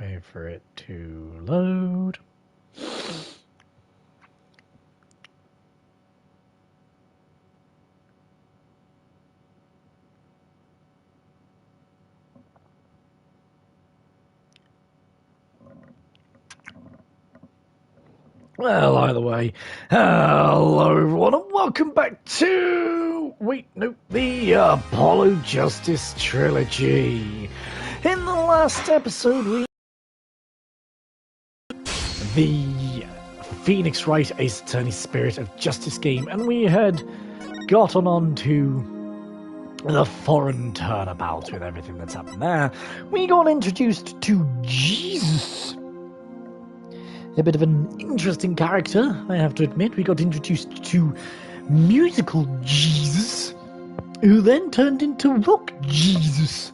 Wait for it to load. Well, either way, hello everyone and welcome back to, the Apollo Justice Trilogy. In the last episode, the Phoenix Wright Ace Attorney Spirit of Justice game, and we had gotten on to the foreign turnabout with everything that's happened there. We got introduced to Jesus. A bit of an interesting character, I have to admit. We got introduced to musical Jesus, who then turned into rock Jesus.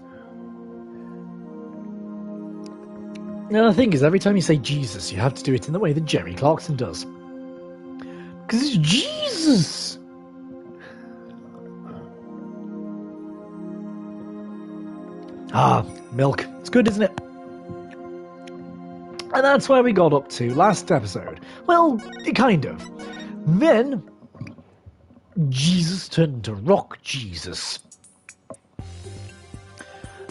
Now the thing is, every time you say Jesus, you have to do it in the way that Jerry Clarkson does. Because it's Jesus! Ah, milk. It's good, isn't it? And that's where we got up to last episode. Well, kind of. Then, Jesus turned into rock Jesus.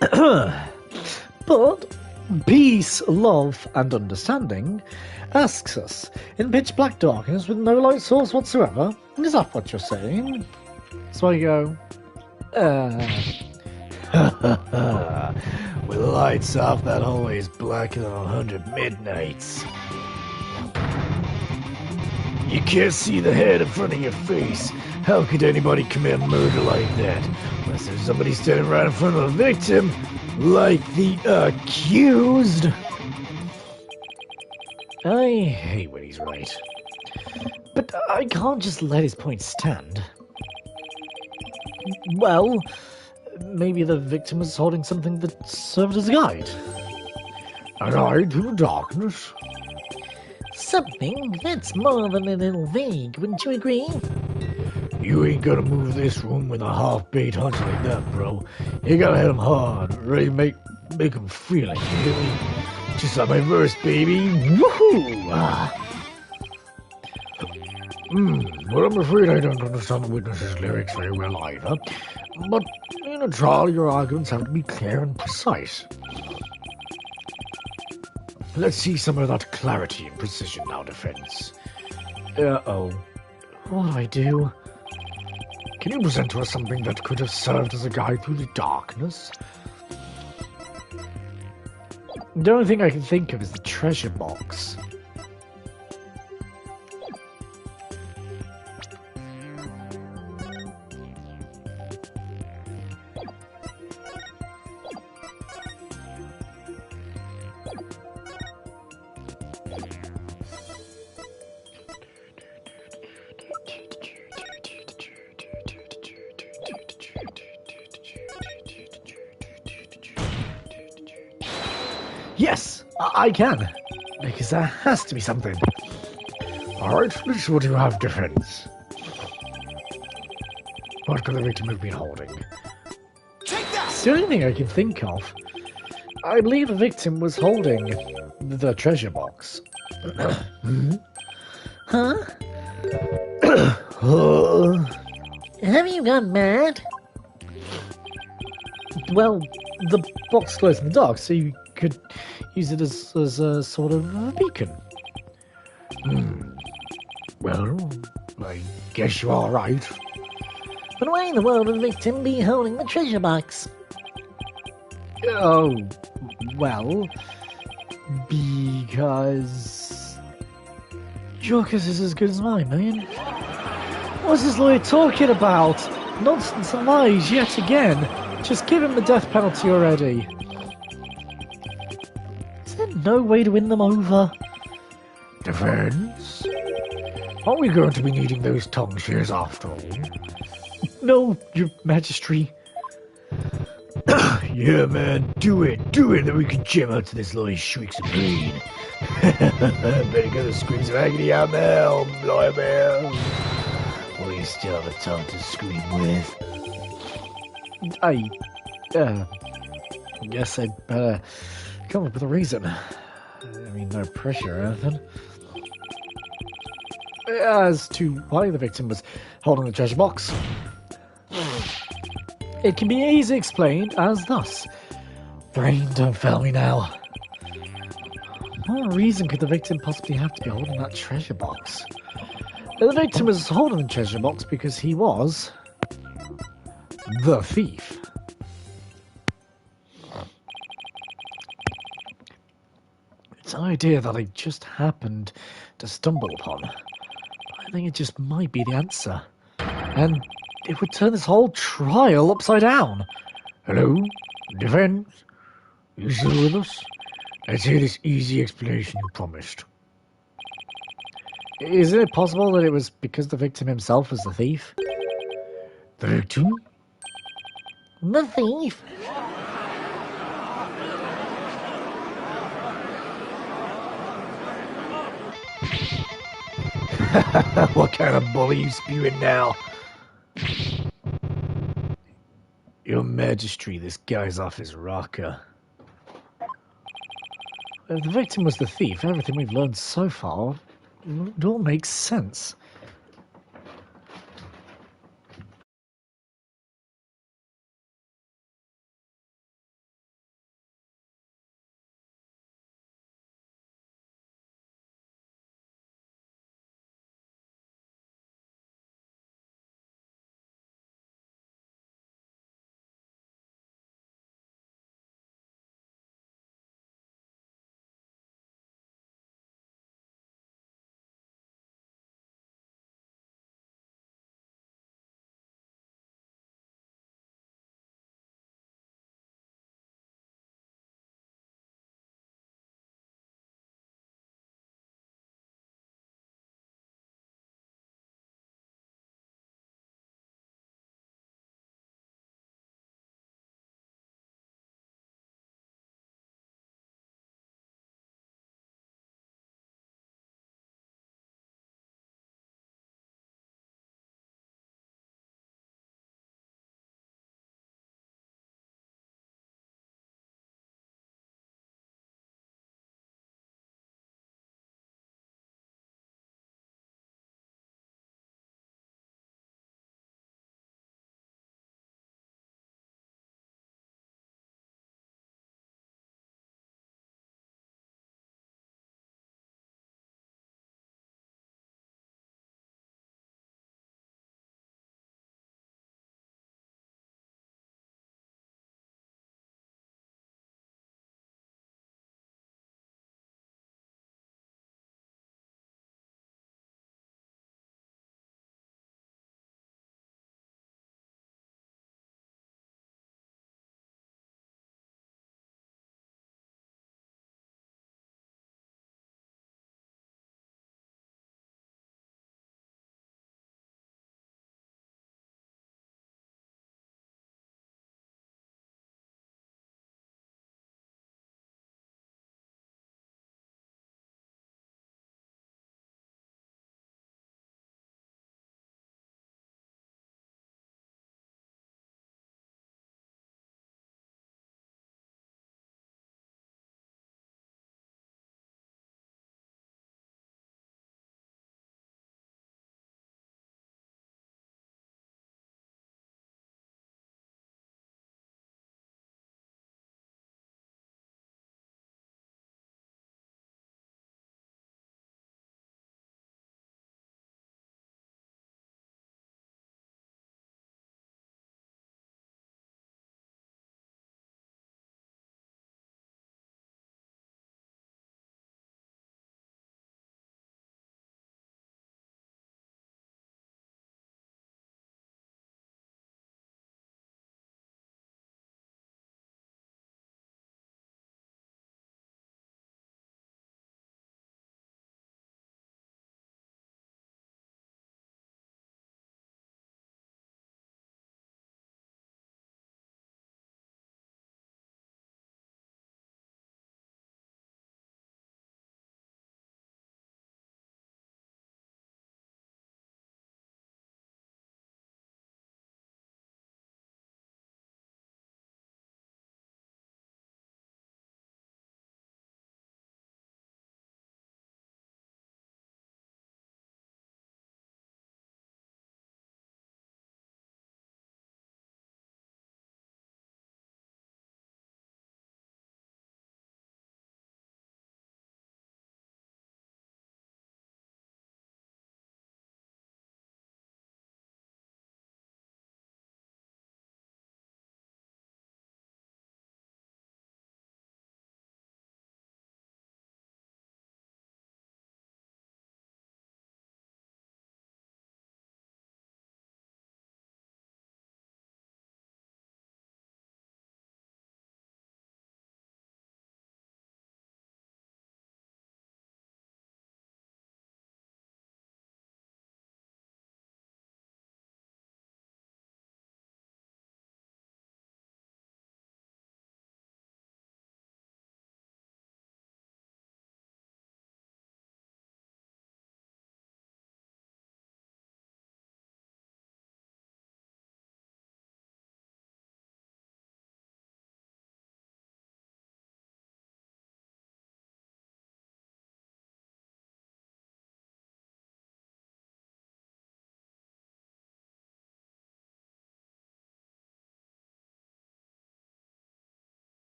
But peace, love, and understanding asks us, in pitch black darkness with no light source whatsoever, is that what you're saying? So I go, with the lights off, that hallway is blacker than 100 midnights. You can't see the head in front of your face. How could anybody commit murder like that? Unless there's somebody standing right in front of the victim, like the accused. I hate when he's right. But I can't just let his point stand. Well, maybe the victim was holding something that served as a guide. A guide to the darkness? Something that's more than a little vague, wouldn't you agree? You ain't gonna move this room with a half-baked hunch like that, bro. You gotta hit him hard, really make him feel it, you hear me? Just like my verse, baby. Woohoo! Well, I'm afraid I don't understand the witness's lyrics very well either. But in a trial, your arguments have to be clear and precise. Let's see some of that clarity and precision now, defense. Uh-oh. What do? Can you present to us something that could have served as a guide through the darkness? The only thing I can think of is the treasure box. Yes, I can. Because there has to be something. Alright, let's see what you have, defense. What could the victim have been holding? Take that! It's the only thing I can think of. I believe the victim was holding the treasure box. Huh? Have you gone mad? Well, the box glows in the dark, so you could use it as a sort of a beacon. Well, I guess you are right. But why in the world would the victim be holding the treasure box? Oh, well, because your guess is as good as mine, man. What's this lawyer talking about? Nonsense and lies yet again. Just give him the death penalty already. Is there no way to win them over? Defense? Aren't we going to be needing those tongue shears after all? No, your majesty. Yeah, man, do it, then we can jam out to this little shrieks of pain. Better get the screams of agony out now, Lawyer Man. We still have a tongue to scream with. I guess I'd better come up with a reason. I mean, no pressure or anything. As to why the victim was holding the treasure box, it can be easily explained as thus. Brain, don't fail me now. What reason could the victim possibly have to be holding that treasure box? The victim was holding the treasure box because he was the thief. It's an idea that I just happened to stumble upon. I think it just might be the answer. And it would turn this whole trial upside down. Hello? Defense? You still with us? Let's hear this easy explanation you promised. Isn't it possible that it was because the victim himself was the thief? The victim? The thief? What kind of bully you spewing now? Your Majesty, this guy's off his rocker. If the victim was the thief, everything we've learned so far, it all makes sense.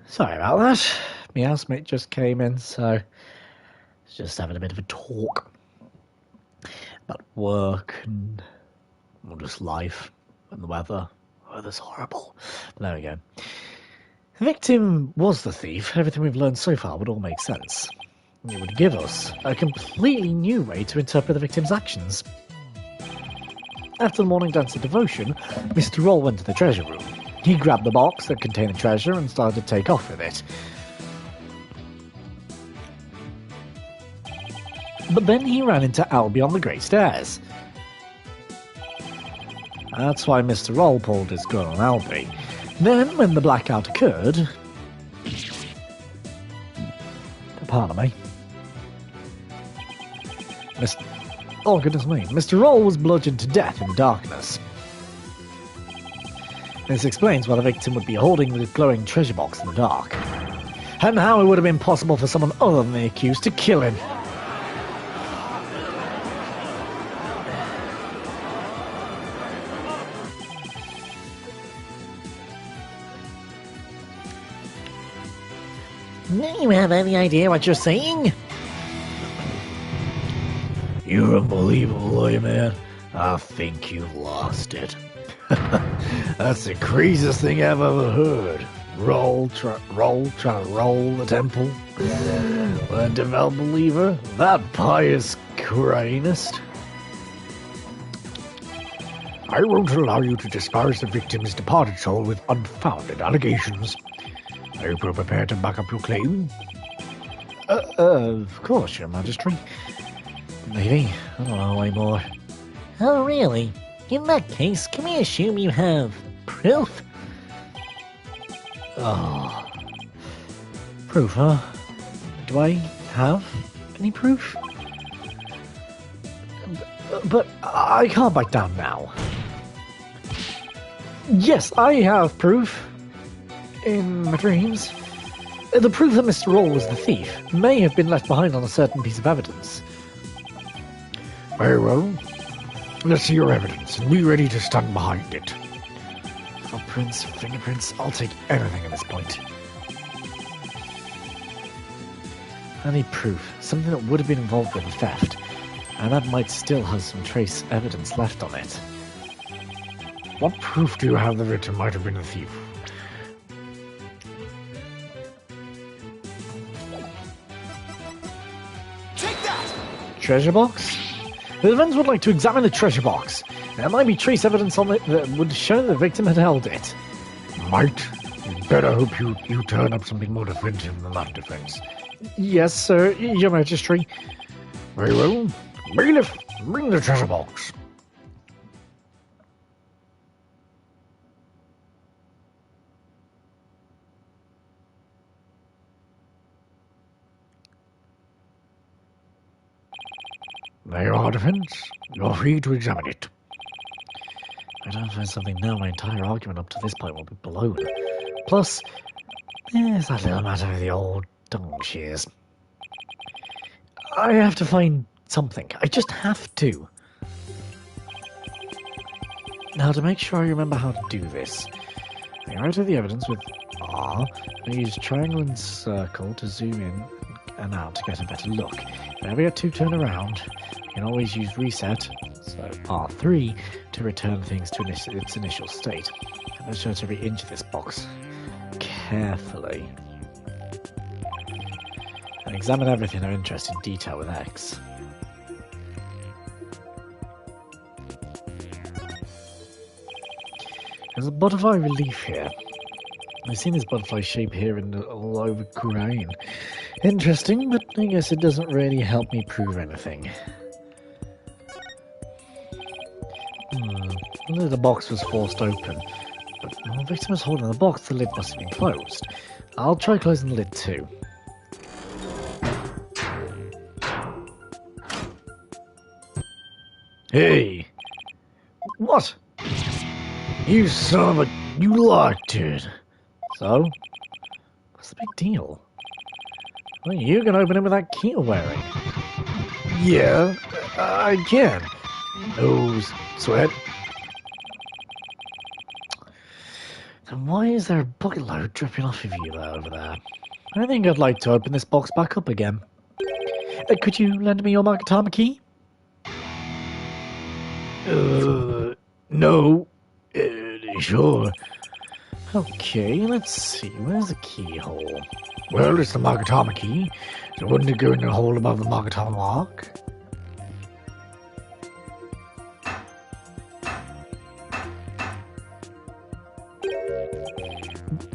Sorry about that. My housemate just came in, so just having a bit of a talk about work and just life and the weather. Weather's horrible. But there we go. The victim was the thief. Everything we've learned so far would all make sense. It would give us a completely new way to interpret the victim's actions. After the morning dance of devotion, Mr. Roll went to the treasure room. He grabbed the box that contained the treasure and started to take off with it. But then he ran into Albie on the Great Stairs. That's why Mr. Roll pulled his gun on Albie. Then, when the blackout occurred... Pardon me. Oh, goodness me. Mr. Roll was bludgeoned to death in the darkness. This explains why the victim would be holding the glowing treasure box in the dark. And how it would have been possible for someone other than the accused to kill him. Do you have any idea what you're saying? You're unbelievable, lawyer man. I think you've lost it. That's the craziest thing I've ever heard. Try to roll the temple. A devout believer? That pious Christ. I won't allow you to disparage the victim's departed soul with unfounded allegations. Are you prepared to back up your claim? Of course, Your Majesty. Maybe. I don't know anymore. Oh, really? In that case, can we assume you have proof? Oh. Proof, huh? Do I have any proof? But I can't back down now. Yes, I have proof. In my dreams. The proof that Mr. Roll was the thief may have been left behind on a certain piece of evidence. Very well. Let's see your evidence, and be ready to stand behind it. Footprints, fingerprints, I'll take anything at this point. I need proof, something that would have been involved with the theft, and that might still have some trace evidence left on it. What proof do you have the victim might have been a thief? Take that! Treasure box? The defense would like to examine the treasure box. There might be trace evidence on it that would show the victim had held it. Might? You'd better hope you turn up something more definitive than that defense. Yes, sir, Your Majesty. Very well. Bailiff, bring the treasure box. There you are, defense. You're free to examine it. If I don't find something now, my entire argument up to this point will be blown. Plus, there's that little matter with the old dung shears. I have to find something. I just have to. Now, to make sure I remember how to do this, I go to the evidence with R. I use triangle and circle to zoom in and out to get a better look. If I ever get to turn around, you can always use reset, so R3, to return things to its initial state. I'm going to search every inch of this box carefully. And examine everything of interest in detail with X. There's a butterfly relief here. I've seen this butterfly shape here and all over grain. Interesting, but I guess it doesn't really help me prove anything. The box was forced open, but while the victim was holding the box, the lid must have been closed. I'll try closing the lid too. Hey! What? You son of a... You locked it. So? What's the big deal? Well, you can open it with that key you're wearing. Yeah, I can. No sweat. And why is there a bucket load dripping off of you over there? I think I'd like to open this box back up again. Could you lend me your Magatama key? No. Sure. Okay, let's see. Where's the keyhole? Well, it's the Magatama key, so wouldn't it go in the hole above the Magatama mark?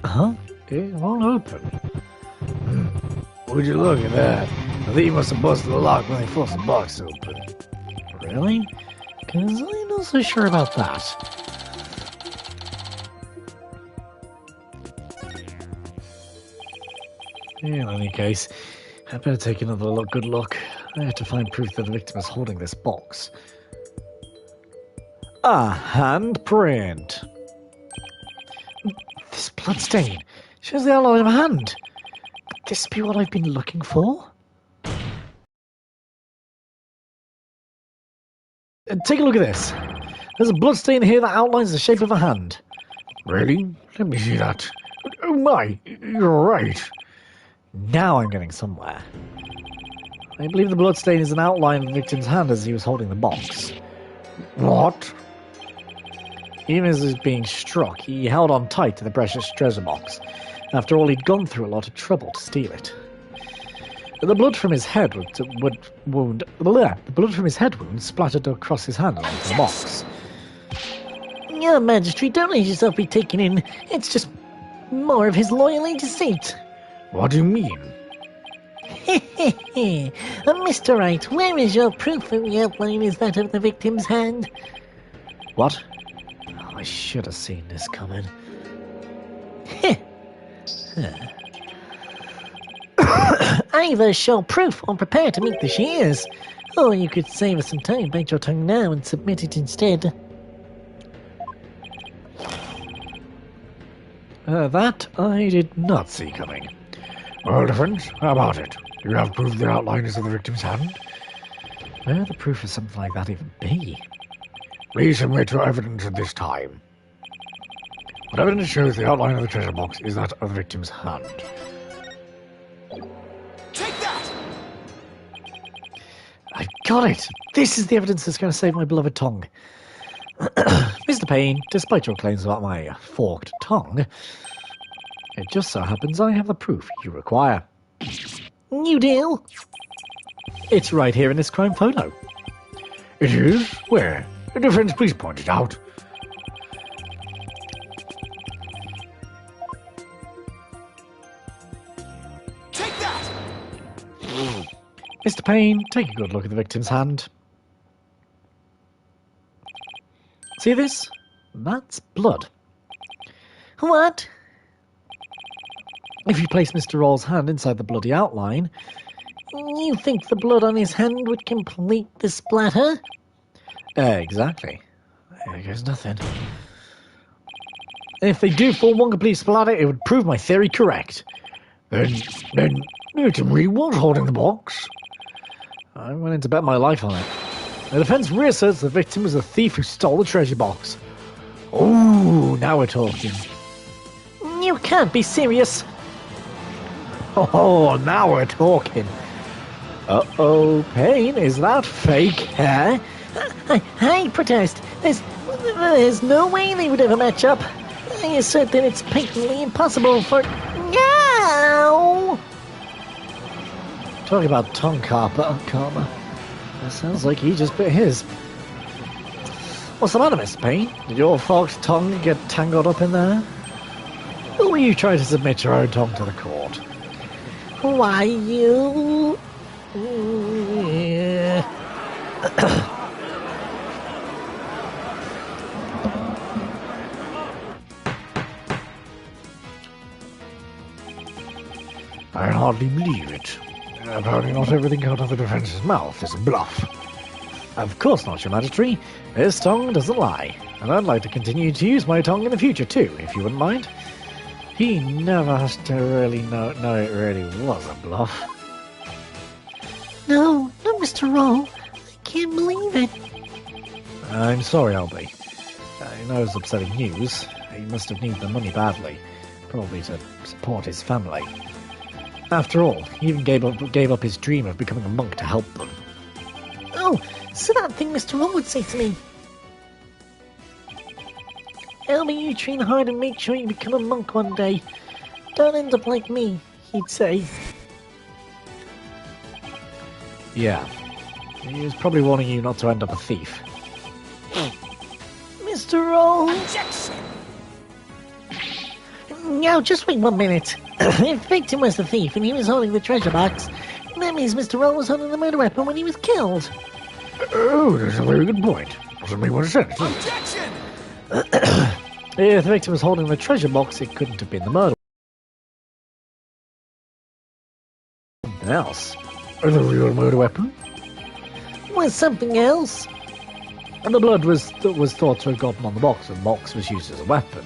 Huh? It won't open. Would you look at that? I think you must have busted the lock when they forced the box open. Really? Because I'm not so sure about that. In any case, I'd better take another good look. I have to find proof that the victim is holding this box. A handprint. This bloodstain shows the outline of a hand. Could this be what I've been looking for? Take a look at this. There's a bloodstain here that outlines the shape of a hand. Really? Let me see that. Oh my, you're right. Now I'm getting somewhere. I believe the bloodstain is an outline of the victim's hand as he was holding the box. What? Even as he was being struck, he held on tight to the precious treasure box. After all, he'd gone through a lot of trouble to steal it. The blood from his head wound splattered across his hand and onto the box. Your Majesty, don't let yourself be taken in. It's just more of his loyal deceit. What do you mean? Mr. Wright, where is your proof that the outline is that of the victim's hand? What? Oh, I should have seen this coming. Either show proof or prepare to meet the shears. Or you could save us some time, bite your tongue now and submit it instead. That I did not see coming. Well, defense, how about it? Do you have proof the outline is of the victim's hand? Where the proof of something like that even be? Please submit your evidence at this time. What evidence shows the outline of the treasure box is that of the victim's hand? Take that! I've got it! This is the evidence that's going to save my beloved tongue. Mr. Payne, despite your claims about my forked tongue, it just so happens I have the proof you require. You do? It's right here in this crime photo. It is? Where? Defense, please point it out. Take that! Mr. Payne, take a good look at the victim's hand. See this? That's blood. What? If you place Mr. Roll's hand inside the bloody outline... You think the blood on his hand would complete the splatter? Exactly. There goes nothing. And if they do form one complete splatter, it would prove my theory correct. Then, the victim really was holding the box. I'm willing to bet my life on it. The defense reasserts the victim was the thief who stole the treasure box. Oh, now we're talking. You can't be serious. Oh, now we're talking. Uh-oh, Payne, is that fake hair? I protest. There's no way they would ever match up. I assert that it's patently impossible for... No! Talking about tongue karma. That sounds like he just bit his. What's the matter, Mr. Payne? Did your forked tongue get tangled up in there? Or were you trying to submit your own tongue to the court? Why, you... I hardly believe it. Apparently not everything out of the defense's mouth is a bluff. Of course not, Your Majesty. This tongue doesn't lie. And I'd like to continue to use my tongue in the future too, if you wouldn't mind. He never has to really know it really was a bluff. No, Mr. Roll. I can't believe it. I'm sorry, Albie. I know it's upsetting news. He must have needed the money badly, probably to support his family. After all, he even gave up his dream of becoming a monk to help them. Oh, so that thing Mr. Roll would say to me. Elmer, you train hard and make sure you become a monk one day. Don't end up like me, he'd say. Yeah. He was probably warning you not to end up a thief. Mr. Roll! Objection! Now, just wait 1 minute. If Victim was the thief and he was holding the treasure box, that means Mr. Roll was holding the murder weapon when he was killed. Oh, that's a very good point. Doesn't mean what it says. Objection! If the victim was holding the treasure box, it couldn't have been the murder. Something else. The real murder weapon? Was something else? And the blood was thought to have gotten on the box, and the box was used as a weapon.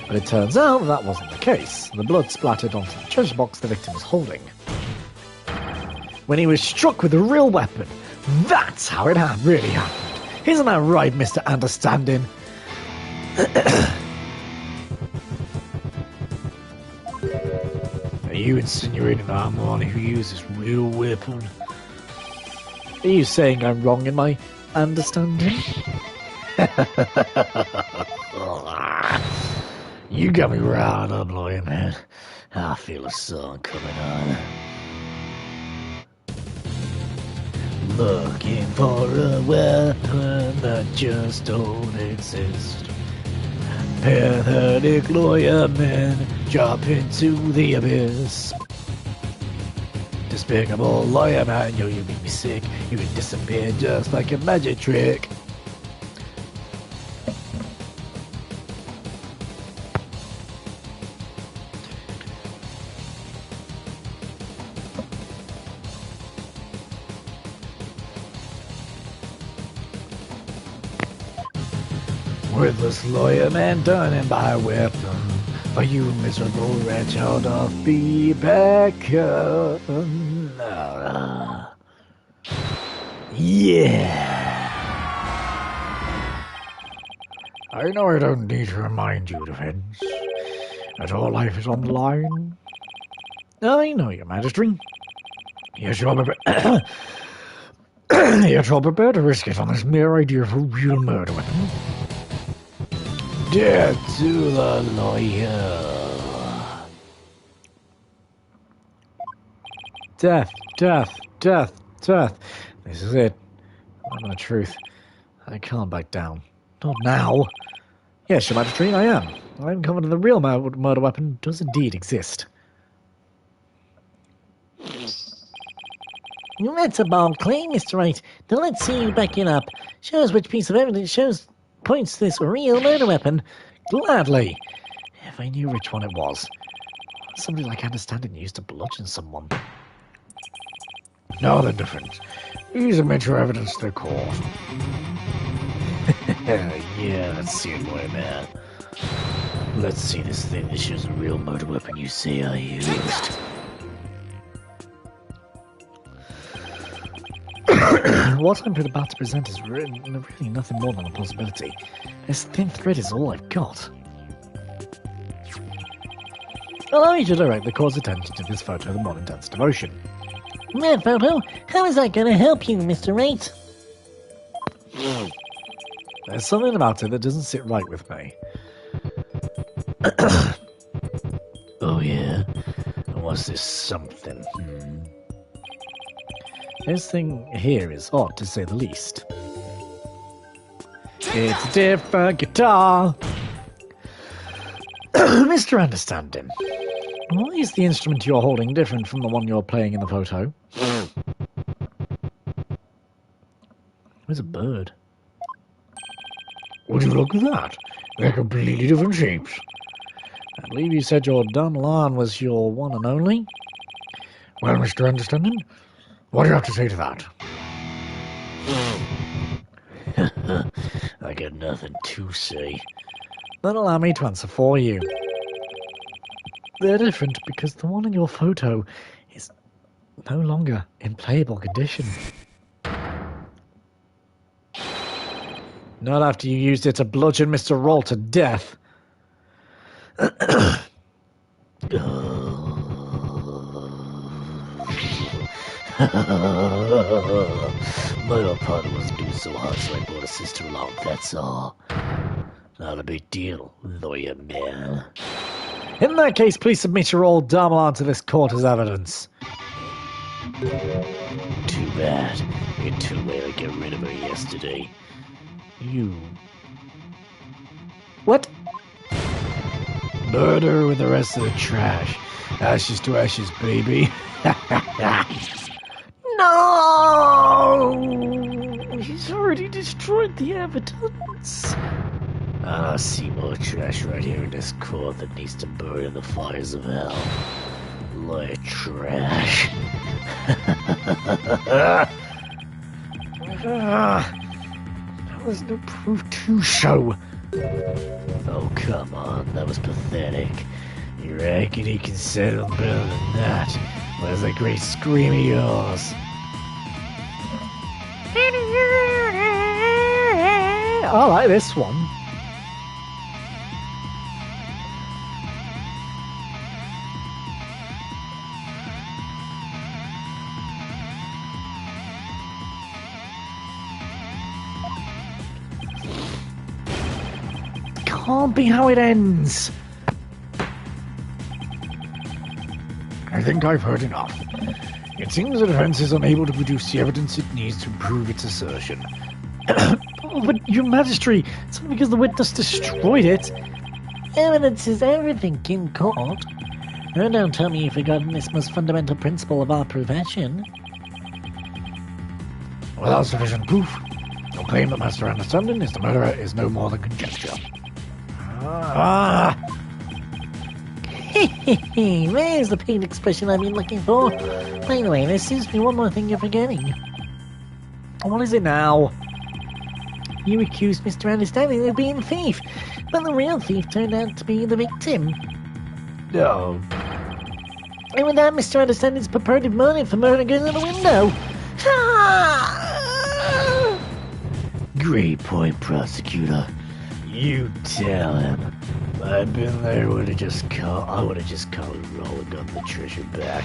But it turns out that wasn't the case. The blood splattered onto the treasure box the victim was holding. When he was struck with the real weapon, that's how it really happened. Isn't that right, Mr. Understanding? Are you insinuating that I'm the one who used this real weapon? Are you saying I'm wrong in my understanding? You got me riled up, lawyer man. I feel a song coming on. Looking for a weapon that just don't exist. Pathetic lawyer men drop into the abyss. Despicable lawyer man, yo, you make me sick. You can disappear just like a magic trick. Worthless lawyer man turning by weapon. For you miserable wretch, hold off, be back. Yeah. I know I don't need to remind you, defense, that all life is on the line. I know, Your Majesty. Yes, you're prepared to risk it on this mere idea of a real murder weapon. Death to the lawyer. Death, death, death, death. This is it. I'm the truth. I can't back down. Not now. Yes, Your Majesty, I am. I'm confident the real murder weapon does indeed exist. That's a bold claim, Mr. Wright. Now let's see you back it up. Show us which piece of evidence points to this real murder weapon. Gladly. If I knew which one it was. Somebody like Understanding used to bludgeon someone. Now the difference. These are meant your evidence to the court. Yeah, let's see it, boy, man. Let's see this thing that shows a real murder weapon you say I used. What I'm about to present is really nothing more than a possibility. This thin thread is all I've got. Allow me to direct the court's attention to this photo of the modern dance devotion. That photo? How is that going to help you, Mr. Wright? There's something about it that doesn't sit right with me. Oh, yeah? What's this something? This thing here is odd, to say the least. It's a different guitar. Mr. Understanding, why is the instrument you're holding different from the one you're playing in the photo? Where's a bird? Would you look at that? They're completely different shapes. I believe you said your Don Lan was your one and only? Well, Mr. Understanding, what do you have to say to that? I got nothing to say. Then allow me to answer for you. They're different because the one in your photo is no longer in playable condition. Not after you used it to bludgeon Mr. Roll to death. My apartment wasn't doing so hot, so I brought a sister along, that's all. Not a big deal, lawyer man. In that case, please submit your old Darmalon to this court as evidence. Too bad. You're too late to get rid of her yesterday. You... What? Murder with the rest of the trash. Ashes to ashes, baby. No! He's already destroyed the evidence. I see more trash right here in this court that needs to burn in the fires of hell. Lawyer trash. There was no proof to show. Oh, come on, that was pathetic. You reckon you can settle better than that? Where's that great scream of yours? I like this one. Can't be how it ends. I think I've heard enough. It seems the defense is unable to produce the evidence it needs to prove its assertion. Oh, but your magistrate, it's not because the witness destroyed it. Evidence is everything in court. Oh, don't tell me you've forgotten this most fundamental principle of our profession. Without sufficient proof, your claim that Master Understanding is the murderer is no more than conjecture. There's the pain expression I've been looking for. By the way, there seems to be one more thing you're forgetting. What is it now? You accused Mr. Understanding of being a thief, but the real thief turned out to be the victim. No. And with that, Mr. Understanding's purported motive for murder goes out the window. Great point, prosecutor. You tell him. If I'd been there, I would have just called Roll and got the treasure back.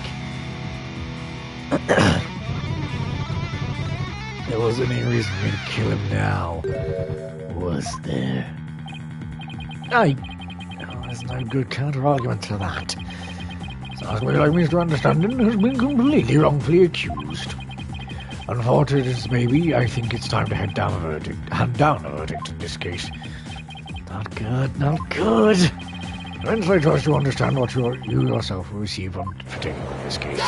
There wasn't any reason for me to kill him now. Was there? There's no good counter-argument to that. Sounds to me like Mr. Understanding has been completely wrongfully accused. Unfortunate as may be, I think it's time to hand down a verdict in this case. Not good, not good. Hence, I trust you understand what you yourself will receive for taking on this case.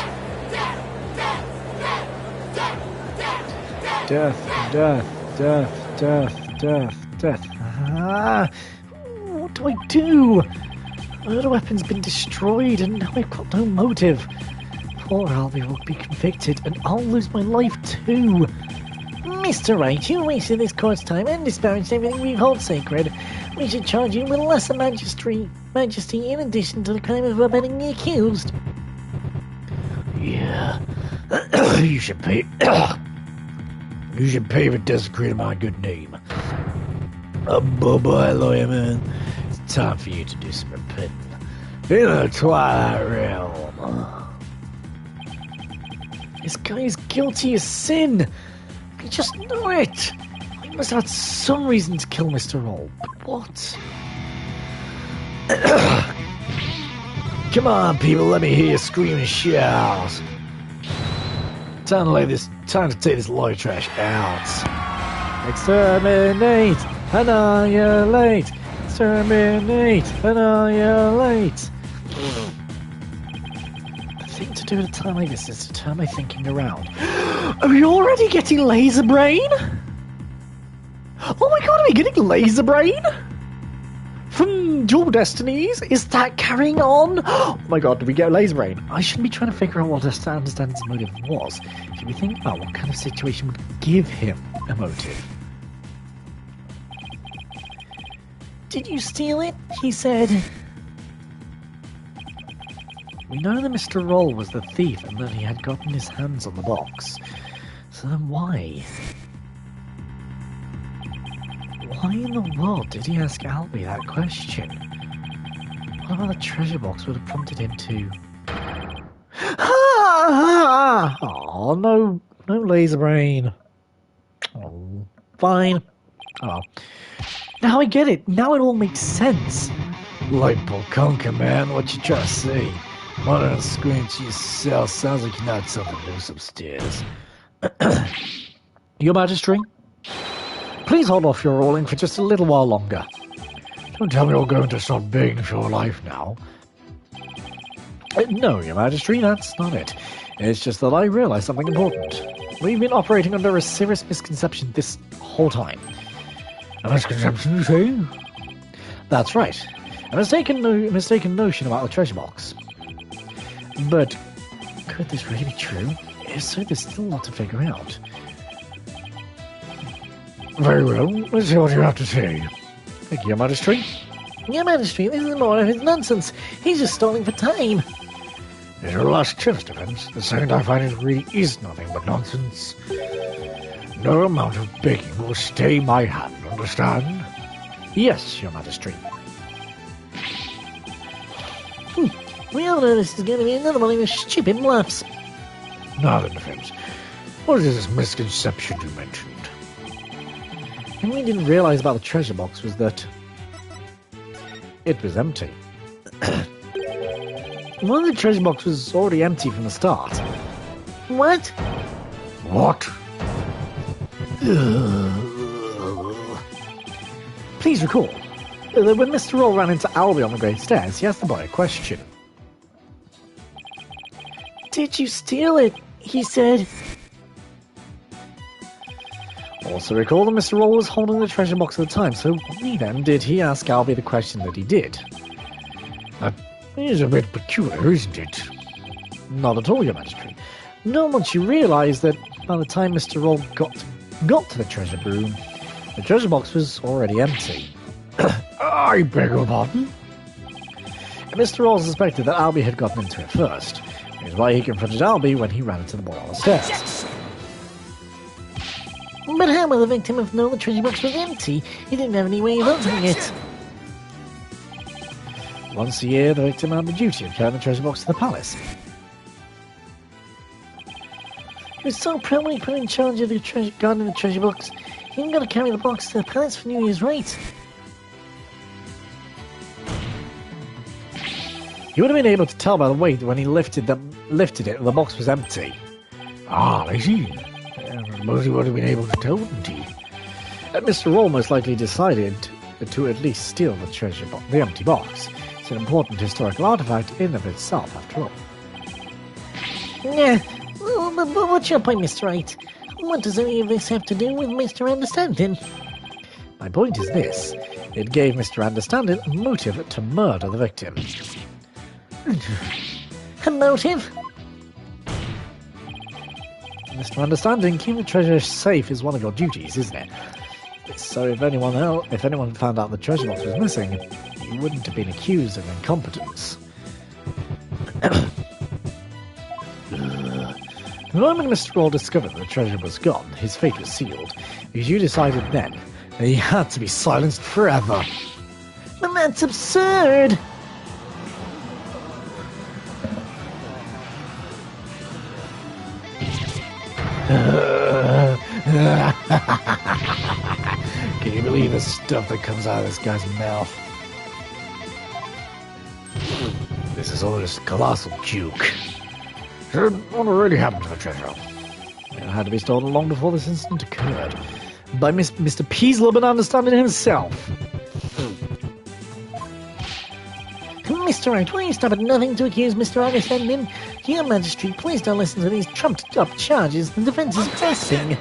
Death, death, death, death, death, death. What do I do? The weapon's been destroyed and now I've got no motive. Poor Albie will be convicted and I'll lose my life too. Mr. Wright, you wasted this court's time and disparaged everything we hold sacred. We should charge you with lesser majesty in addition to the crime of abetting the accused. Yeah. You should pay. You should pay for desecrating my good name. Bye-bye, lawyer man. It's time for you to do some repenting. In the Twilight Realm. This guy is guilty as sin. I just know it. I must have had some reason to kill Mr. Roll. But what? Come on, people, let me hear you scream and shout. Time to take this lawyer trash out. Exterminate! Annihilate! Exterminate! Annihilate! The thing to do at a time like this is to turn my thinking around. Are we already getting laser brain? Oh my god, are we getting laser brain? From Dual Destinies? Is that carrying on? Oh my god, did we get laser brain? I shouldn't be trying to figure out what Understanding's motive was. Should we think about what kind of situation would give him a motive? Did you steal it? He said. We know that Mr. Roll was the thief and that he had gotten his hands on the box. So then why? Why in the world did he ask Albie that question? What about the treasure box would have prompted him to... Oh, no laser brain. Oh, fine. Oh, now I get it. Now it all makes sense. Light bulb conquer, man. What you trying to say? Running on screen to yourself sounds like you're not something loose upstairs. Your Majesty, please hold off your rolling for just a little while longer. Don't tell me you're going to start begging for your life now. No, Your Majesty, that's not it. It's just that I realized something important. We've been operating under a serious misconception this whole time. A misconception, you say? That's right. A mistaken notion about the treasure box. But could this really be true? If so, there's still a lot to figure out. Very well. Let's hear what you have to say. Thank you, Your Majesty. Your Majesty, this is more of his nonsense. He's just stalling for time. It's your last chance, Defense. The second I find it really is nothing but nonsense. No amount of begging will stay my hand, understand? Yes, Your Majesty. We all know this is going to be another one of your stupid bluffs. Now then, Defense. What is this misconception you mentioned? What we didn't realize about the treasure box was that it was empty. Well, the treasure box was already empty from the start. What? What? Please recall that when Mr. Roll ran into Albie on the Great Stairs, he asked the boy a question. Did you steal it? He said. Also recall that Mr. Roll was holding the treasure box at the time, so why then did he ask Albie the question that he did? That is a bit peculiar, isn't it? Not at all, Your Majesty. Not once you realise that by the time Mr. Roll got to the treasure room, the treasure box was already empty. I beg your pardon? And Mr. Roll suspected that Albie had gotten into it first, which is why he confronted Albie when he ran into the boy on the stairs. But how will the victim have known the treasure box was empty? He didn't have any way of opening it. Once a year, the victim had the duty of carrying the treasure box to the palace. He was so proudly put in charge of the guarding the treasure box. He even got to carry the box to the palace for New Year's right. He would have been able to tell by the weight that when he lifted it, the box was empty. Ah, I see. I suppose he would have been able to tell, wouldn't he? Mr. Roll most likely decided to at least steal the empty box. It's an important historical artifact in and of itself, after all. Yeah, but what's your point, Mr. Right? What does any of this have to do with Mr. Understanding? My point is this. It gave Mr. Understanding a motive to murder the victim. A motive? Mr. Understanding, keeping the treasure safe is one of your duties, isn't it? So if anyone found out the treasure box was missing, you wouldn't have been accused of incompetence. The moment Mr. Roll discovered that the treasure was gone, his fate was sealed, because you decided then that he had to be silenced forever. But that's absurd! Can you believe the stuff that comes out of this guy's mouth? This is all this colossal juke. So, what really happened to the treasure? It had to be stolen long before this incident occurred. By Mr. Peasleb Understanding himself. Mr. Right, will you stop at nothing to accuse Mr. Understanding? Your Majesty, please don't listen to these trumped-up charges the defense is pressing.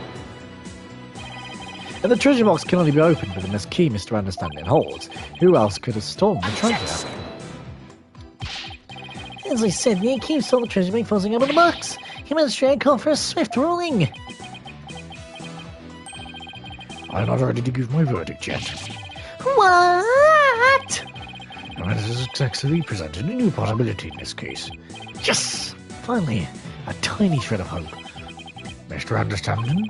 And the treasure box can only be opened with the key Mr. Understanding holds. Who else could have stolen the treasure? As I said, the accused stole the treasure by forcing open the box. Your Majesty, I call for a swift ruling. I'm not ready to give my verdict yet. What? Your Majesty has successfully presented a new possibility in this case. Yes! Finally, a tiny shred of hope. Mr. Understanding,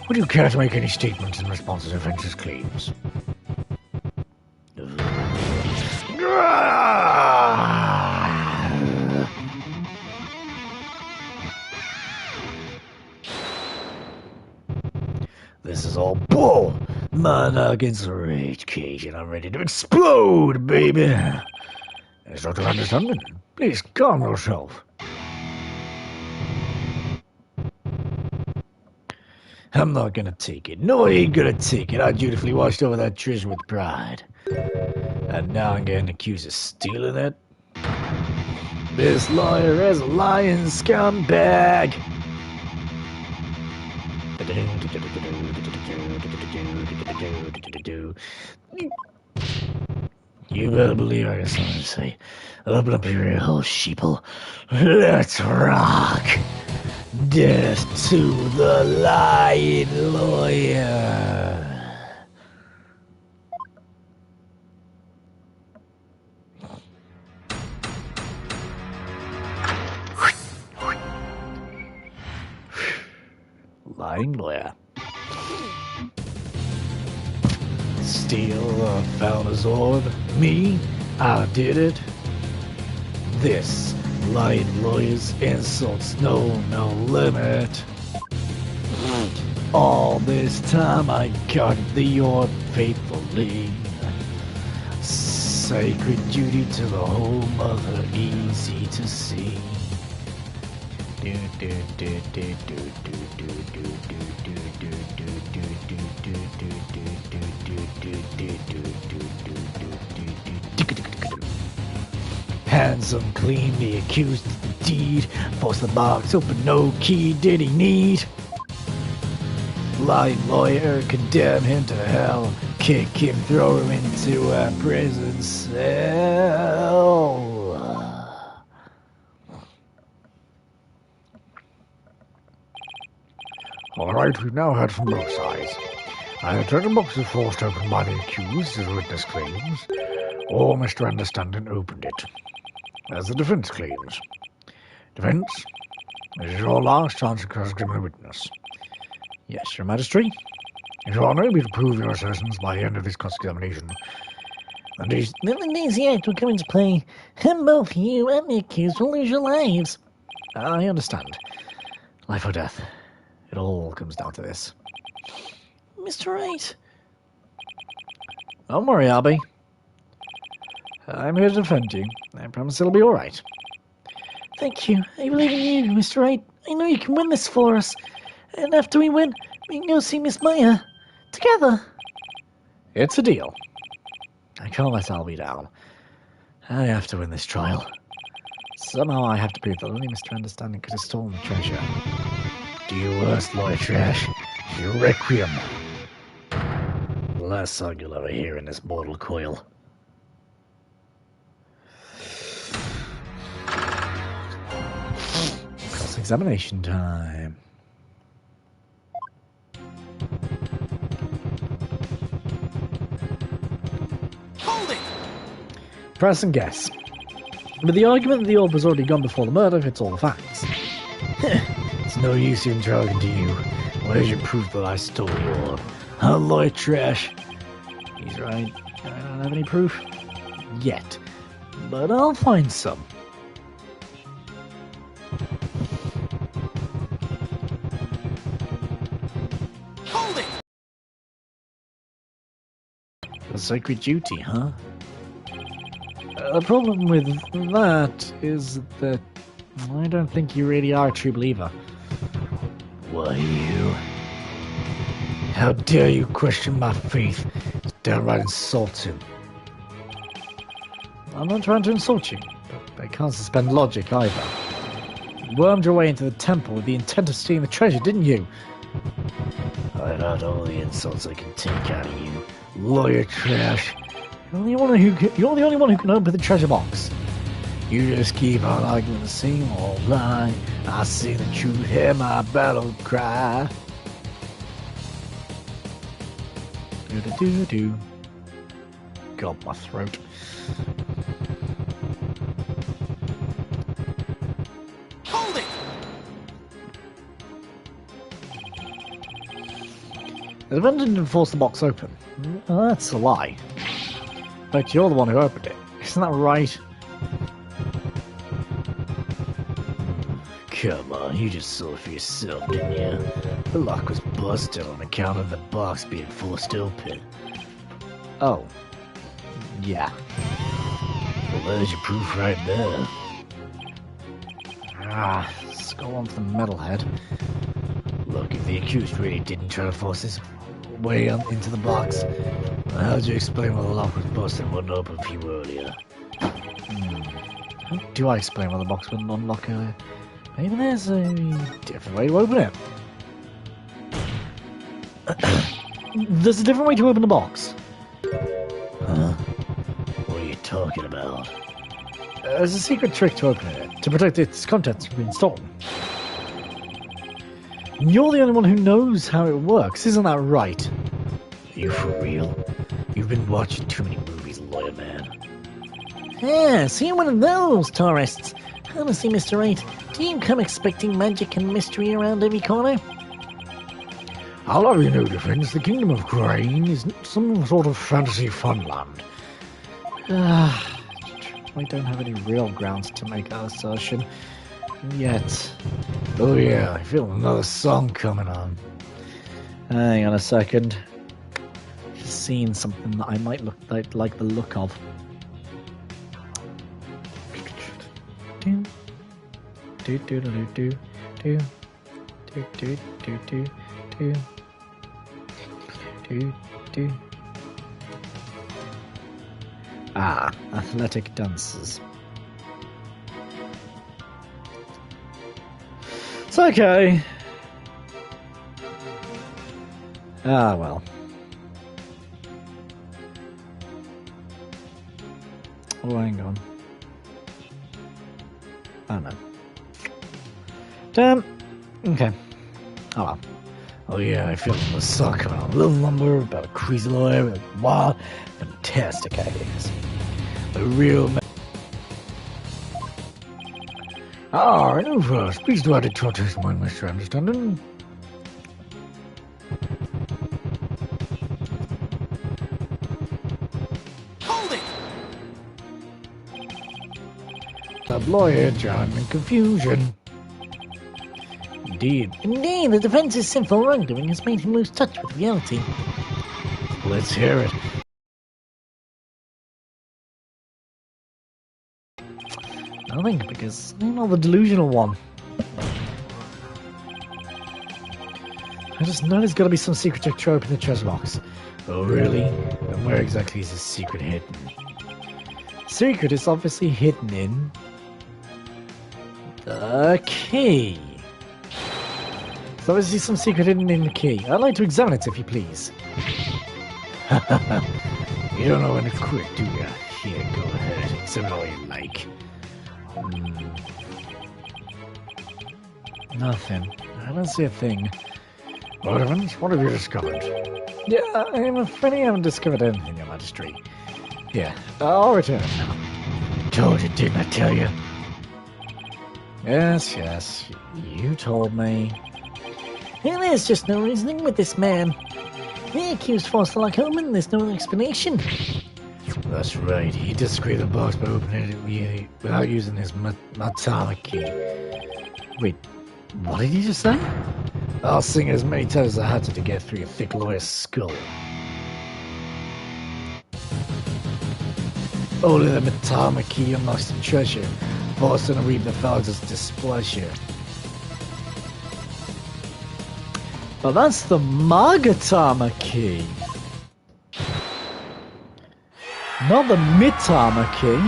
would you care to make any statements in response to the defense's claims? This is all bull. Man against a rage cage, and I'm ready to explode, baby. It's not understanding. Please calm yourself. I'm not gonna take it. No, I ain't gonna take it. I dutifully watched over that treasure with pride. And now I'm getting accused of stealing it? This lawyer is a lying scumbag. You better believe I got something to say. Open up your ear hole, sheeple. Let's rock. Death to the lying lawyer. Lying lawyer. Steal a founder's orb? Me? I did it. This lying lawyer's insults know no limit. All this time I guarded the orb faithfully. Sacred duty to the whole mother, easy to see. Hands unclean, the accused of the deed. Force the box open, no key did he need. Lying lawyer, condemn him to hell. Kick him, throw him into a prison cell. Alright, we've now heard from both sides. Either treasure box is forced open by the accused as witness claims, or Mr. Understanding opened it, as the defense claims. Defense, this is your last chance to cross-examine a witness. Yes, Your Majesty. If you are unable to prove your assertions by the end of this cross-examination, then these acts will come into play, and both you and the accused will lose your lives. I understand. Life or death. It all comes down to this. Mr. Wright. Don't worry, Albie. I'm here to defend you. I promise it'll be alright. Thank you. I believe in you, Mr. Wright. I know you can win this for us. And after we win, we can go see Miss Maya. Together. It's a deal. I can't let Albie down. I have to win this trial. Somehow I have to prove that only Mr. Understanding could have stolen the treasure. do your worst, lawyer trash. Your requiem. The last song you'll ever hear in this mortal coil. Cross-examination time. Hold it! Press and guess. But the argument that the orb was already gone before the murder fits all the facts. It's no use in talking to you. Where's your proof that I stole your orb? Huh, lawyer trash? He's right. I don't have any proof. Yet. But I'll find some. Hold it! A sacred duty, huh? The problem with that is that I don't think you really are a true believer. Why, you? How dare you question my faith? It's downright insulting. I'm not trying to insult you, but I can't suspend logic either. You wormed your way into the temple with the intent of stealing the treasure, didn't you? I've had all the insults I can take out of you. Lawyer trash. You're the only one who can open the treasure box. You just keep on arguing the same old line. I see the truth, hear my battle cry. Do-do-do-do. God, my throat. Hold it! The defendant didn't force the box open. That's a lie. But you're the one who opened it. Isn't that right? come on, you just saw it for yourself, didn't you? The lock was busted on account of the box being forced open. Oh. Yeah. Well, there's your proof right there. Let's go on to the metalhead. Look, if the accused really didn't try to force his way into the box, how'd you explain why the lock was busted and wouldn't open for you earlier? How do I explain why the box wouldn't unlock earlier? Maybe there's a different way to open it. There's a different way to open the box. Huh? What are you talking about? There's a secret trick to open it, to protect its contents from being stolen. You're the only one who knows how it works, isn't that right? Are you for real? You've been watching too many movies, lawyer man. Ah, so you're one of those tourists. Honestly, Mr. 8, do you come expecting magic and mystery around every corner? I'll have you know, friends, the Kingdom of Grain is some sort of fantasy funland. We don't have any real grounds to make that assertion yet. Oh yeah, I feel another song coming on. Hang on a second. Just seeing something that I might look like the look of. Do do do do do do do do do do do do do. Athletic dancers. It's okay. Well. Oh, hang on. Oh, no. Damn. Okay. Oh, well. Oh yeah, I feel the song coming on. A little number about a crazy lawyer with wild, fantastic ideas. A real I know first. Please do add it to our testimony, Mr. Understanding. Hold it! The lawyer, John, in confusion. Indeed. Indeed, the defense's sinful wrongdoing has made him lose touch with reality. Let's hear it. Nothing, because I'm not the delusional one. I just know there's got to be some secret trick to open the treasure box. Oh really? And where exactly is the secret hidden? Secret is obviously hidden in the key. There's obviously some secret hidden in the key. I'd like to examine it, if you please. You don't know when to quit, do ya? Here, go ahead. Examine all you like. Nothing. I don't see a thing. Well, Evans, what have you discovered? Yeah, I'm afraid I haven't discovered anything, Your Majesty. Yeah, I'll return it now. Told you, didn't I tell you? Yes, you told me. And there's just no reasoning with this man. The accused forced the lock open, there's no explanation. That's right. He discreted the box by opening it without using his atomic key. Wait, what did you just say? I'll sing it as many times as I had to get through your thick lawyer's skull. Only the atomic key unlocks the treasure, forcing to reap the Fal's displeasure. But that's the Magatama key. Not the Mitama key.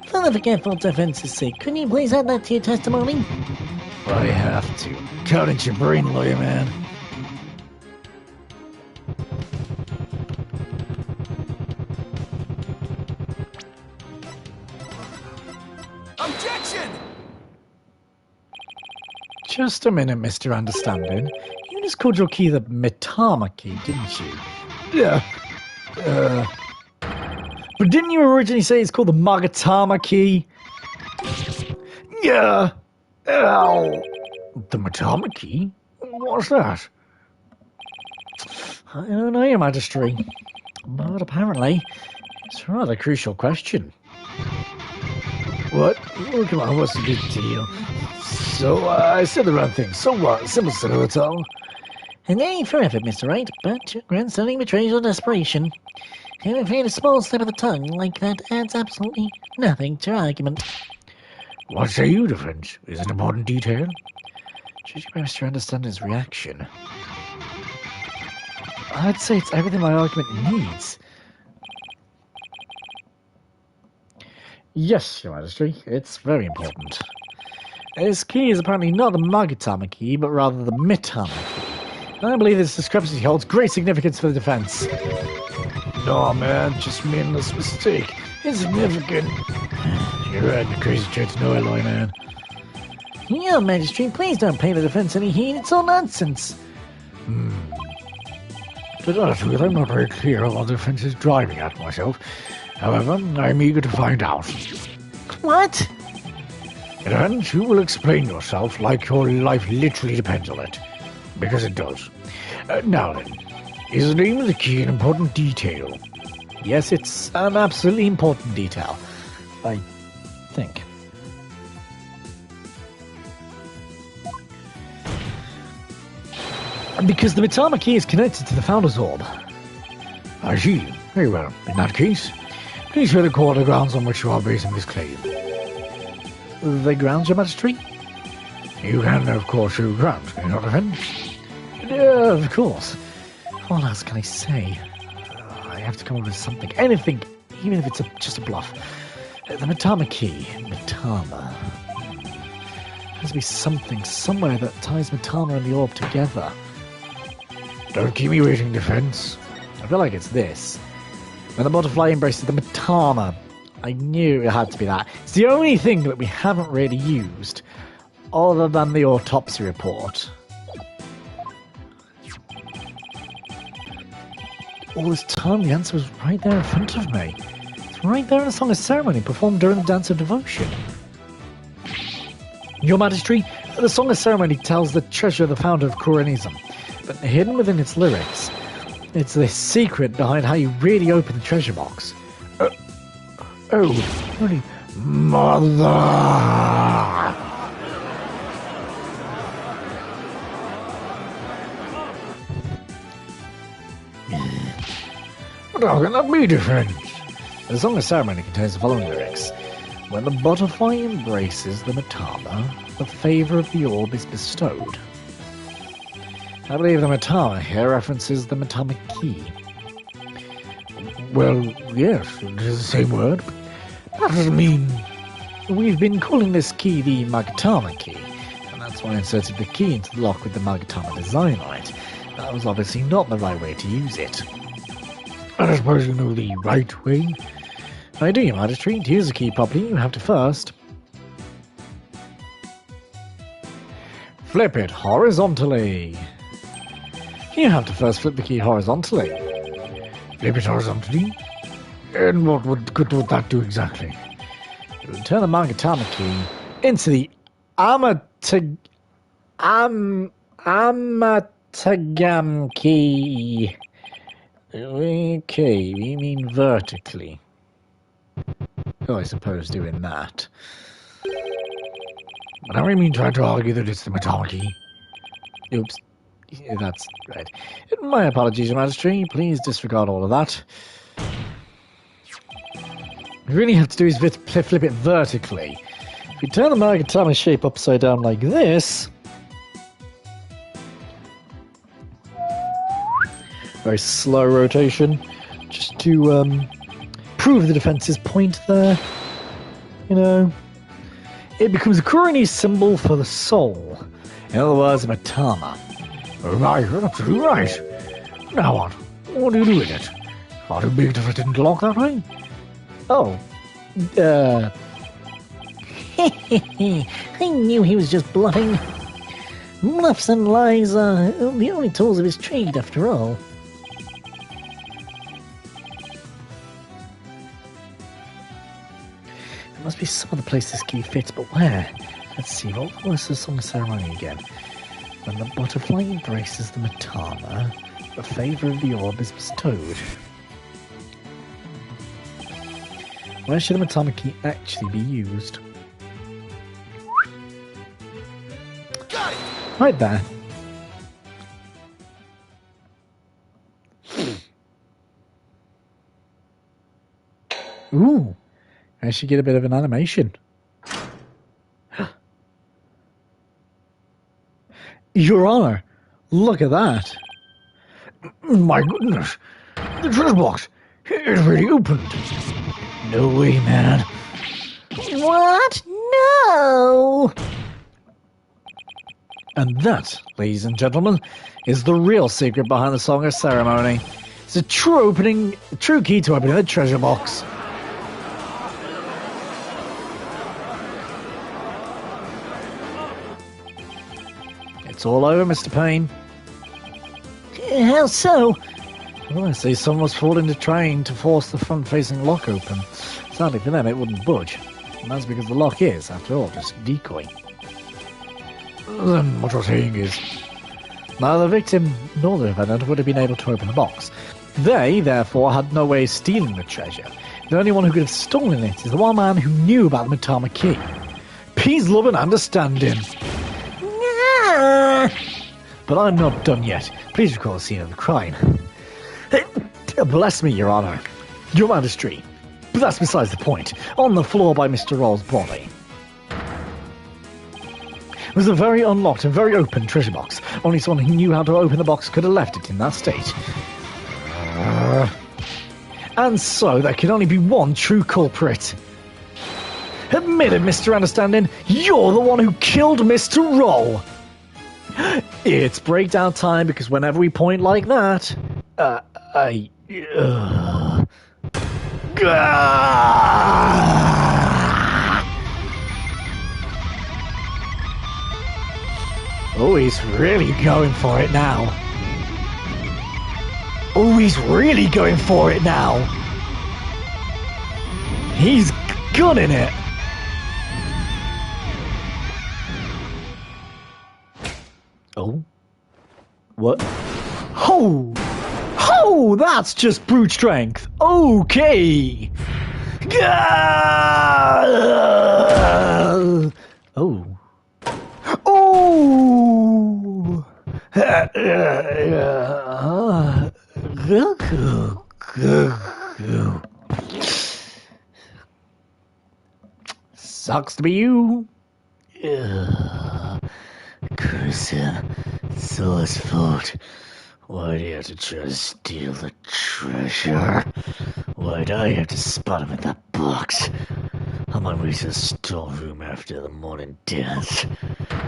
For the careful defense's sake, couldn't you please add that to your testimony? I have to. Count at your brain, lawyer man. Objection! Just a minute, Mr. Understanding. You just called your key the Mitama key, didn't you? Yeah. But didn't you originally say it's called the Magatama key? Yeah. Ow! The Matama key? What's that? I don't know, Your Majesty. But apparently, it's a rather crucial question. What? Oh, come on, what's the big deal? So, I said the wrong thing. So what? Simple stuff, that's all. And ain't for effort, Mr. Wright, but your grandson betrays your desperation. And I'm afraid a small slip of the tongue like that adds absolutely nothing to your argument. What say you, defense? Is it an important detail? Should you manage to understand his reaction? I'd say it's everything my argument needs. Yes, Your Majesty, it's very important. His key is apparently not the Magatama key, but rather the Mitama key. And I believe this discrepancy holds great significance for the defense. No, man, just meaningless mistake. Insignificant. You're right, you crazy church no alloy, man. Your Majesty, please don't pay the defense any heed. It's all nonsense. To tell the truth, I'm not very clear on what the defense is driving at myself. However, I'm eager to find out. What? And you will explain yourself like your life literally depends on it. Because it does. Now then, is the name of the key an important detail? Yes, it's an absolutely important detail. I think. Because the Mitama key is connected to the Founder's Orb. I see. Very well. In that case, please share the core grounds on which you are basing this claim. The grounds, Your Majesty? You can, of course, show grounds, can you not, defend? Of course. What else can I say? I have to come up with something. Anything, even if it's just a bluff. The Mitama key. Mitama. There has to be something, somewhere that ties Mitama and the orb together. Don't keep me waiting, defense. I feel like it's this. When the butterfly embraces the Mitama. I knew it had to be that. It's the only thing that we haven't really used, other than the autopsy report. All this time, the answer was right there in front of me. It's right there in the Song of Ceremony, performed during the Dance of Devotion. Your Majesty, the Song of Ceremony tells the treasure of the founder of Kuranism, but hidden within its lyrics, it's the secret behind how you really open the treasure box. Oh, really? Mother! What can that be, defense? The Song of Ceremony contains the following lyrics. When the butterfly embraces the Mitama, the favour of the orb is bestowed. I believe the Mitama here references the Mitama key. Well, yes, it is the same word, but that doesn't mean... We've been calling this key the Magatama key, and that's why I inserted the key into the lock with the Magatama design on it. That was obviously not the right way to use it. I suppose you know the right way? I do, Your Majesty. To use the key properly, you have to first... flip it horizontally. You have to first flip the key horizontally. Flip it horizontally? And what good would that do exactly? You will turn the Magatama key into the Amatagam key. Okay, we mean vertically. Oh, I suppose doing that. But I mean trying to argue that it's the Mitama key. Oops. That's right. My apologies, Your Majesty. Please disregard all of that. What you really have to do is flip it vertically. If you turn the Magatama shape upside down like this... Very slow rotation. Just to prove the defense's point there. You know. It becomes a Kurani symbol for the soul. In other words, Mitama. Right, you're absolutely right. Now what? What do you do with it? Far too big to fit into the lock that way? Oh. I knew he was just bluffing. Bluffs and lies are the only tools of his trade, after all. There must be some other place this key fits, but where? Let's see, what was the Song of Ceremony again? When the butterfly embraces the Mitama, the favour of the orb is bestowed. Where should the atomic key actually be used? Got it! Right there. Ooh. I should get a bit of an animation. Your Honor, look at that. My goodness. The treasure box. It's really opened. No way, man. What? No! And that, ladies and gentlemen, is the real secret behind the Song of Ceremony. It's a true key to opening the treasure box. It's all over, Mr. Payne. How so? Well, I see someone was falling the train to force the front-facing lock open. Sadly for them, it wouldn't budge. And that's because the lock is, after all, just a decoy. Then what you're saying is... Neither the victim nor the defendant would have been able to open the box. They, therefore, had no way of stealing the treasure. The only one who could have stolen it is the one man who knew about the atomic key. Peace, love, and understanding. Ah! But I'm not done yet. Please recall the scene of the crime. Bless me, Your Honor. Your Majesty. But that's besides the point. On the floor by Mr. Roll's body was a very unlocked and very open treasure box. Only someone who knew how to open the box could have left it in that state. And so there can only be one true culprit. Admit it, Mr. Understanding. You're the one who killed Mr. Roll. It's breakdown time because whenever we point like that, Oh, he's really going for it now. Oh, he's really going for it now. He's gunning it. Oh. What? Oh! Oh, that's just brute strength. Okay. Oh. Oh! Sucks to be you. Curse him. It's all his fault. Why'd he have to try to steal the treasure? Why'd I have to spot him in that box? On my way to the storeroom after the morning dance.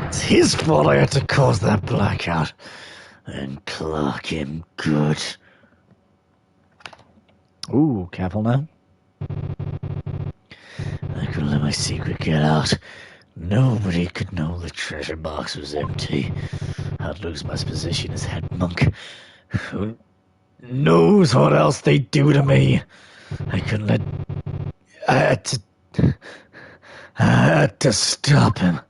It's his fault I had to cause that blackout. And clock him good. Ooh, careful now. I couldn't let my secret get out. Nobody could know the treasure box was empty. I'd lose my position as head monk. Who knows what else they'd do to me? I couldn't let... I had to stop him.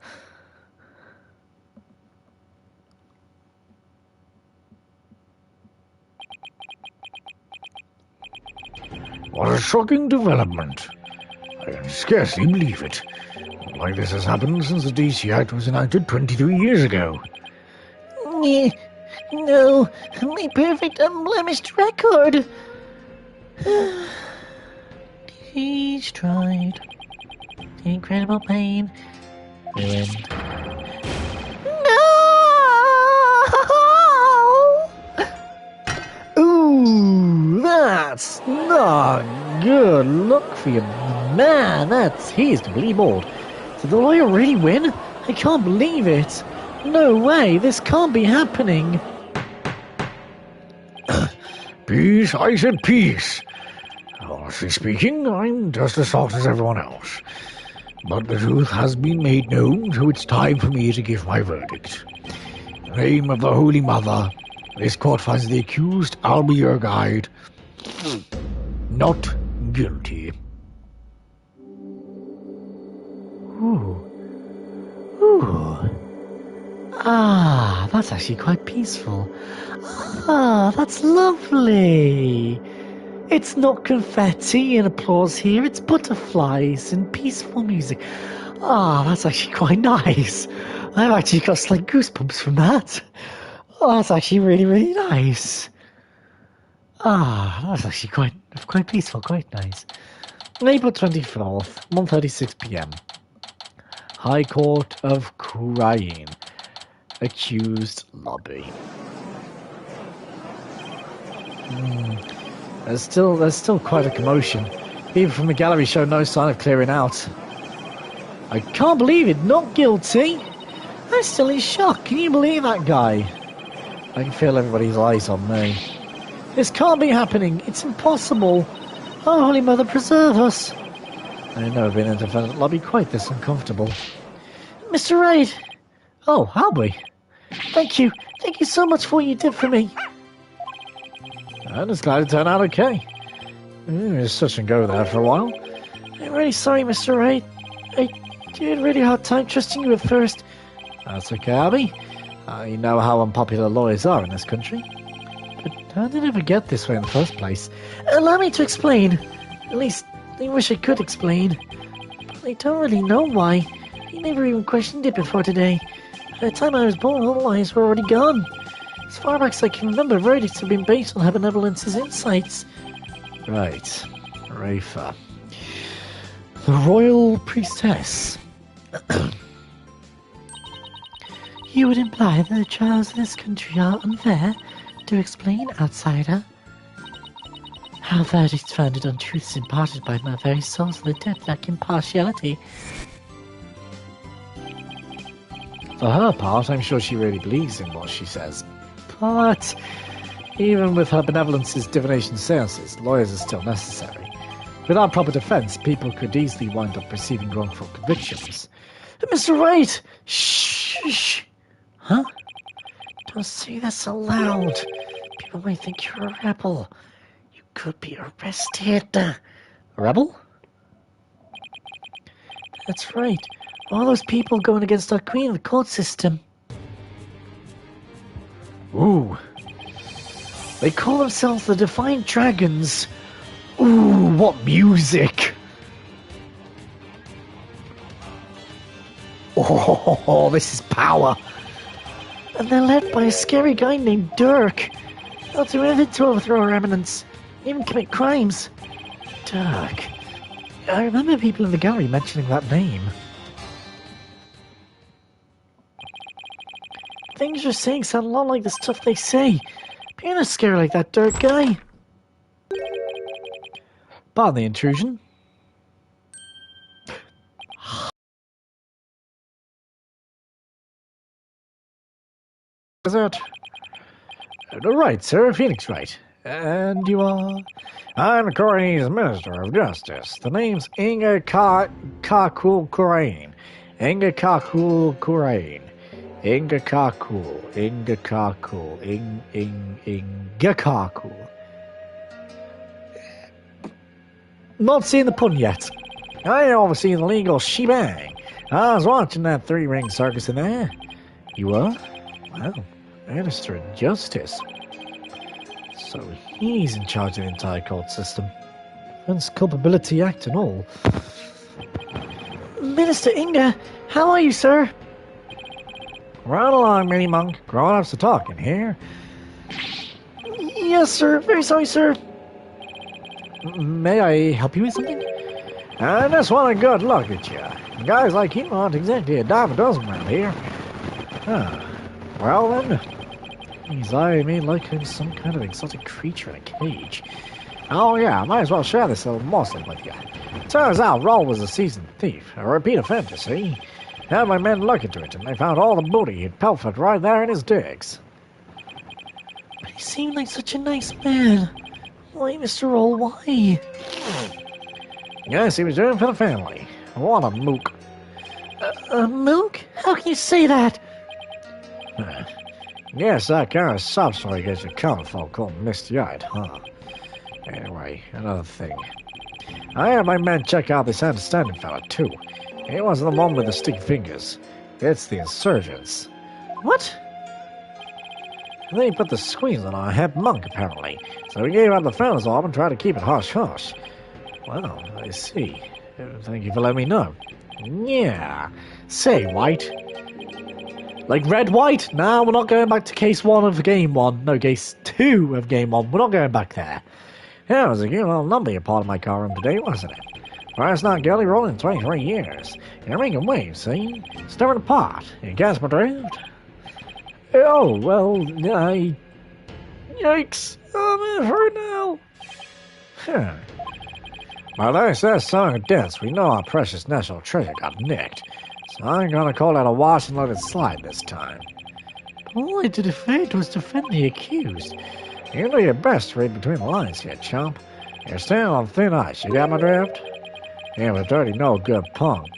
What a shocking development. I can scarcely believe it. Like this has happened since the DC Act was enacted 23 years ago. No, my perfect unblemished record. He's tried. The incredible pain. Ruined. No! Ooh, that's not good luck for you, man. He is to believe old. Did the lawyer really win? I can't believe it. No way, this can't be happening. Peace, I said peace. Honestly speaking, I'm just as shocked as everyone else. But the truth has been made known, so it's time for me to give my verdict. In the name of the Holy Mother, this court finds the accused, I'll be your guide, not guilty. Ooh. Ooh. Ah, that's actually quite peaceful. Ah, that's lovely. It's not confetti and applause here, it's butterflies and peaceful music. Ah, that's actually quite nice. I've actually got slight goosebumps from that. Oh, that's actually really, really nice. Ah, that's actually quite peaceful, quite nice. April 24th, 1:36 p.m. High Court of Crying. Accused lobby. There's still quite a commotion. People from the gallery show no sign of clearing out. I can't believe it, not guilty. I'm still in shock. Can you believe that guy? I can feel everybody's eyes on me. This can't be happening. It's impossible. Oh, Holy Mother, preserve us. I've never been in a defendant lobby quite this uncomfortable. Mr. Raid. Oh, Albie. Thank you. Thank you so much for what you did for me. I'm just glad it turned out okay. It was touch and go there for a while. I'm really sorry, Mr. Raid. I had a really hard time trusting you at first. That's okay, Abby. You know how unpopular lawyers are in this country. But how did it ever get this way in the first place? Allow me to explain. At least, I wish I could explain. But I don't really know why. I never even questioned it before today. By the time I was born, all the lies were already gone. As far back as I can remember, verdicts have been based on her benevolence's insights. Right. Rafa. The Royal Priestess. You would imply that the trials in this country are unfair? To explain, outsider. How verdicts founded on truths imparted by my very souls of the dead lack impartiality. For her part, I'm sure she really believes in what she says. But even with her benevolence's divination seances, lawyers are still necessary. Without proper defense, people could easily wind up receiving wrongful convictions. Mr. Wright! Shh! Huh? Don't say that so loud. People might think you're a rebel. You could be arrested. A rebel? That's right. All those people going against our queen in the court system. Ooh. They call themselves the Defiant Dragons. Ooh, what music! Oh, this is power! And they're led by a scary guy named Dirk. They'll do anything to overthrow our eminence, even commit crimes. Dirk. I remember people in the gallery mentioning that name. Things you're saying sound a lot like the stuff they say. Being a scary like that Dirk guy. Pardon the intrusion. Is it? Right, sir, Phoenix Wright. And you are? I'm the Koreanese Minister of Justice. The name's Inga Kakul Korean. Inga Kakul Korean. Inga Kakul. Inga Kakul. Inga Kakul. Not seen the pun yet. I ain't overseen the legal shebang. I was watching that three-ring circus in there. You were? Well, Minister of Justice. So he's in charge of the entire court system. Defense Culpability Act and all. Minister Inga, how are you, sir? Right along, Mini Monk. Grown-ups are talking here. Yes, sir. Very sorry, sir. May I help you with something? I just want a good look at you. Guys like you aren't exactly a dime a dozen around here. Well then, he's eyeing me like I'm some kind of exotic creature in a cage. Oh yeah, I might as well share this little morsel with you. Turns out Roll was a seasoned thief, a repeat offender, see? Had my men look into it, and they found all the booty he'd pilfered right there in his digs. But he seemed like such a nice man. Why, Mr. Roll, why? Yes, he was doing it for the family. What a mook. A mook? How can you say that? Yes, that kind of sob story gets a common folk called misty-eyed, huh? Anyway, another thing. I had my men check out this understanding fella, too. He wasn't the one with the sticky fingers. It's the insurgents. What? And then he put the squeeze on our head monk, apparently. So we gave out the Founder's Orb and tried to keep it hush-hush. Well, I see. Thank you for letting me know. Yeah. Say, White. Like Red White? Nah, we're not going back to case 1 of game 1. No, case 2 of game 1. We're not going back there. Yeah, it was a good old number you part of my car room today, wasn't it? First not guilty rolling in 23 years. You're making waves, see? Stirring the pot. You guess my drift? Oh, well, yikes. Oh, I'm hurt now. Huh. Well, there's that song of deaths. We know our precious national treasure got nicked. So I'm gonna call that a wash and let it slide this time. All I did afraid was defend the accused. You do your best to read between the lines here, chump. You're standing on thin ice. You got my drift? Yeah, but dirty no good punk.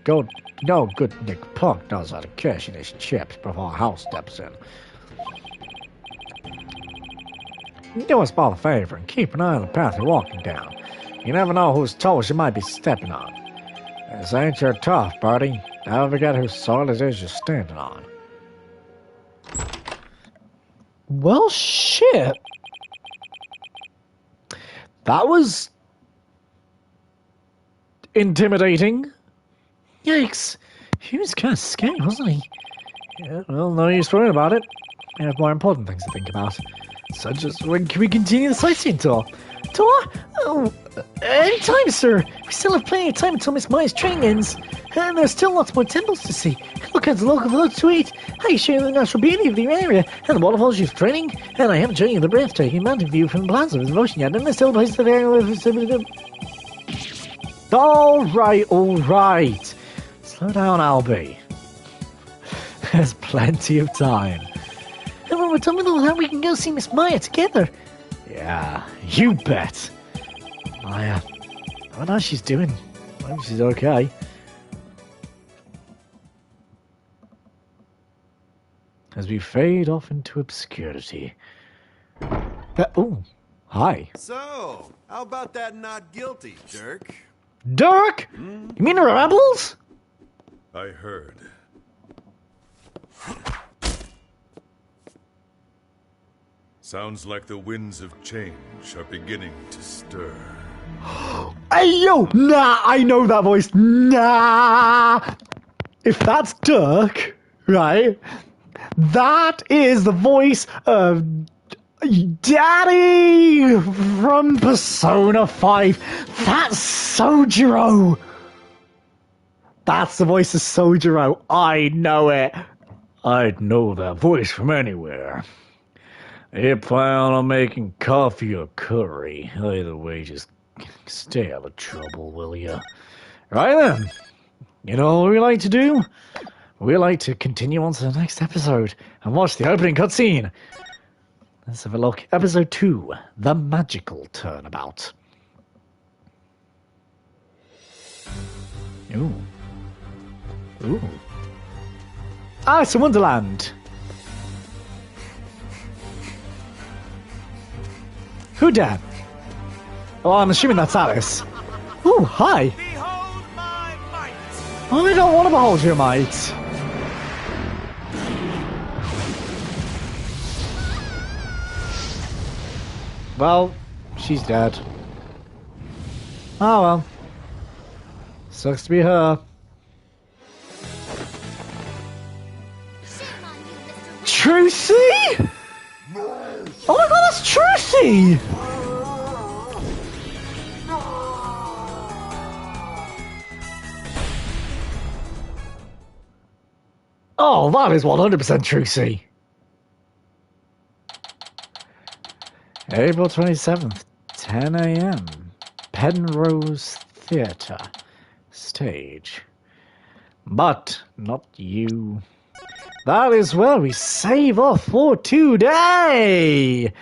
No good Nick Punk knows how to cash in his chips before House steps in. Do us all a favor and keep an eye on the path you're walking down. You never know whose toes you might be stepping on. This ain't your tough, buddy. Never forget whose soil it is you're standing on. Well, shit. That was intimidating. Yikes. He was kind of scary, wasn't he? Yeah, well, no use worrying about it. We have more important things to think about. Such as when can we continue the sightseeing tour? Tour? Oh, anytime, sir. We still have plenty of time until Miss Maya's training ends. And there's still lots more temples to see. Look at the local food to eat. I show you the natural beauty of the area and the waterfalls you're training. And I haven't shown you the breathtaking mountain view from the Plaza of Devotion yet. And there's still places to area with... All right. Slow down, Albie. There's plenty of time. And when we're done with all that, we can go see Miss Maya together. Yeah, you bet. Maya, I wonder how she's doing. I hope she's okay. As we fade off into obscurity. Oh, hi. So, how about that not guilty, Dirk? Dirk? You mean the rebels? I heard. Sounds like the winds of change are beginning to stir. Hey, yo! Nah, I know that voice. Nah! If that's Dirk, right? That is the voice of Daddy from Persona 5. That's Sojiro. That's the voice of Sojiro. I know it. I'd know that voice from anywhere. You plan on making coffee or curry. Either way, just stay out of trouble, will ya? Right then. You know what we like to do? We like to continue on to the next episode and watch the opening cutscene. Let's have a look. Episode 2, The Magical Turnabout. Ooh. Alice in Wonderland. Who dat? Oh, I'm assuming that's Alice. Ooh, hi. Behold my might! Oh, I don't want to behold your might. Well, she's dead. Oh well. Sucks to be her. Trucy? Oh my god, that's Trucy! Oh, that is 100% Trucy. April 27th, 10 a.m. Penrose Theatre. Stage. But not you. That is where we save off for today.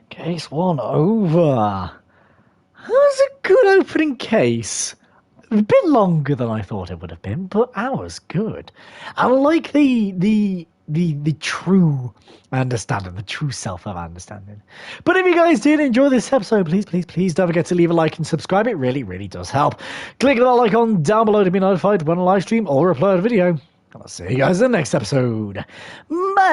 Case 1 over. That was a good opening case. A bit longer than I thought it would have been, but ours good. I like the true understanding, the true self of understanding. But if you guys did enjoy this episode, please don't forget to leave a like and subscribe. It really does help. Click that like icon down below to be notified when I live stream or upload a video. And I'll see you guys in the next episode. Bye!